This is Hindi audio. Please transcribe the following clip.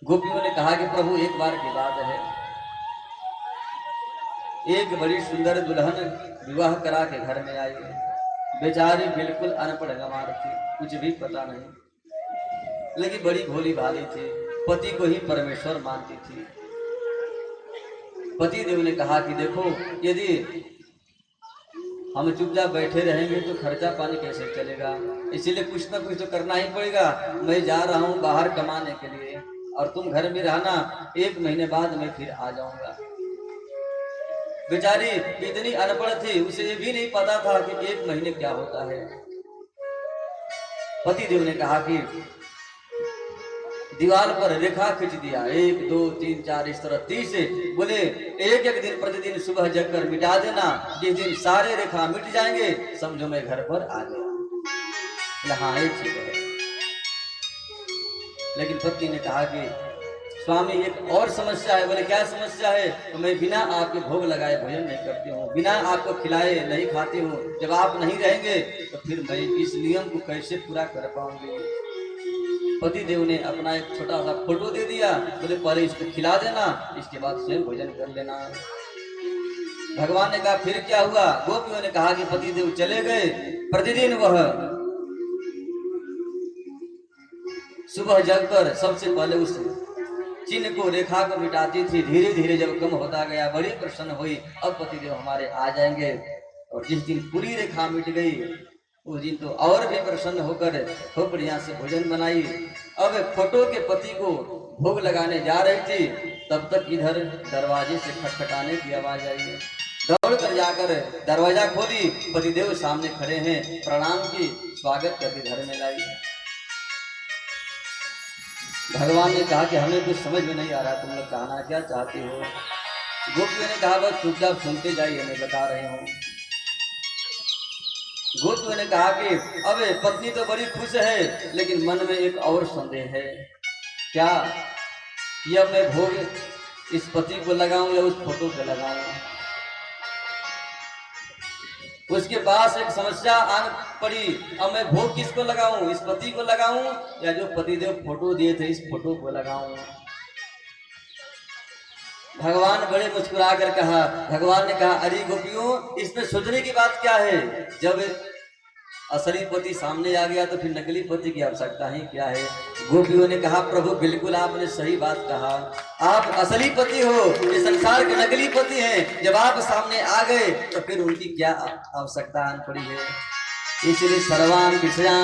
गोपियों ने कहा कि प्रभु एक बार की बात है, एक बड़ी सुंदर दुल्हन विवाह करा के घर में आई है। बेचारी बिल्कुल अनपढ़ गंवार थी, कुछ भी पता नहीं, लेकिन बड़ी भोली भाली थी, पति को ही परमेश्वर मानती थी। पति देव ने कहा कि देखो, यदि हम चुपचाप बैठे रहेंगे तो खर्चा पानी कैसे चलेगा, इसीलिए कुछ ना कुछ तो करना ही पड़ेगा। मैं जा रहा हूँ बाहर कमाने के लिए और तुम घर में रहना, 1 महीने बाद मैं फिर आ जाऊंगा। बेचारी इतनी अनपढ़ थी, उसे ये भी नहीं पता था कि 1 महीने क्या होता है। पति देव ने कहा कि दीवार पर रेखा खींच दिया, 1 2 3 4 इस तरह 30 बोले एक एक दिन प्रतिदिन सुबह जगकर मिटा देना, जिस दिन सारे रेखा मिट जाएंगे समझो मैं घर पर आ गया। हाँ ये ठीक है। लेकिन पत्नी ने कहा कि स्वामी एक और समस्या है। बोले क्या समस्या है? तो मैं बिना आपके भोग लगाए भोजन नहीं करती हूँ, बिना आपको खिलाए नहीं खाती हूँ। जब आप नहीं रहेंगे तो फिर मैं इस नियम को कैसे पूरा कर पाऊंगी। पति देव ने अपना एक छोटा सा फोटो दे दिया, बोले पहले इसको खिला देना, इसके बाद स्वयं भोजन कर लेना। भगवान ने कहा फिर क्या हुआ? गोपियों ने कहा कि पति देव चले गए। प्रतिदिन वह सुबह जगकर सबसे पहले उस चिन्ह को, रेखा को मिटाती थी। धीरे धीरे जब कम होता गया, बड़ी प्रसन्न हुई, अब पतिदेव हमारे आ जाएंगे। और जिस दिन पूरी रेखा मिट गई उस दिन तो और भी प्रसन्न होकर खूब बढ़िया से भोजन बनाई। अब फोटो के पति को भोग लगाने जा रही थी, तब तक इधर दरवाजे से खटखटाने की आवाज आई। दौड़ कर जाकर दरवाजा खोली, पतिदेव सामने खड़े हैं, प्रणाम की, स्वागत करके घर में लाई। भगवान ने कहा कि हमें कुछ समझ में नहीं आ रहा, तुम लोग कहना क्या चाहते हो? गोपियों ने कहा बस चुपचाप सुनते जाइए, मैं बता रहे हूँ। गोपियों ने कहा कि अब पत्नी तो बड़ी खुश है, लेकिन मन में एक और संदेह है। क्या कि अब मैं भोग इस पति को लगाऊं या उस फोटो को लगाऊं? उसके पास एक समस्या आन पड़ी, अब मैं भोग किसको लगाऊं? इस पति को लगाऊं या जो पतिदेव फोटो दिए थे इस फोटो को लगाऊं? भगवान बड़े मुस्कुरा कर कहा, भगवान ने कहा अरे गोपियों, इसमें सोचने की बात क्या है? जब असली पति सामने आ गया तो फिर नकली पति की आवश्यकता ही क्या है? गोपियों ने कहा प्रभु बिल्कुल आपने सही बात कहा, आप असली पति हो, ये संसार के नकली पति हैं। जब आप सामने आ गए तो फिर उनकी क्या आवश्यकता आन पड़ी है? इसलिए सर्वान विषयान